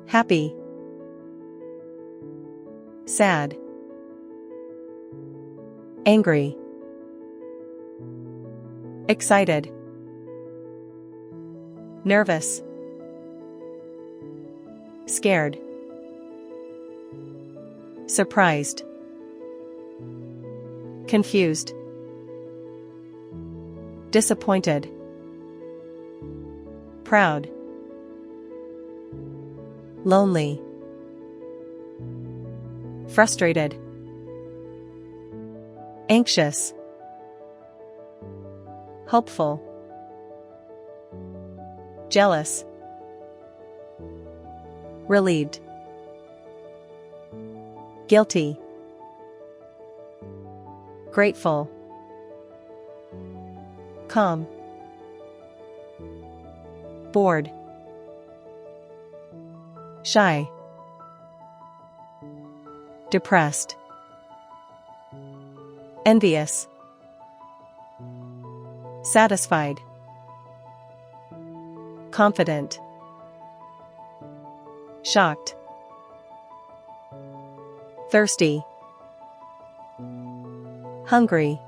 happy, sad, angry, excited, nervous, scared, surprised, confused, disappointed, proud, lonely, frustrated, anxious, hopeful, jealous, relieved, guilty, grateful, calm, bored, shy, depressed, envious, satisfied, confident, shocked, thirsty, hungry,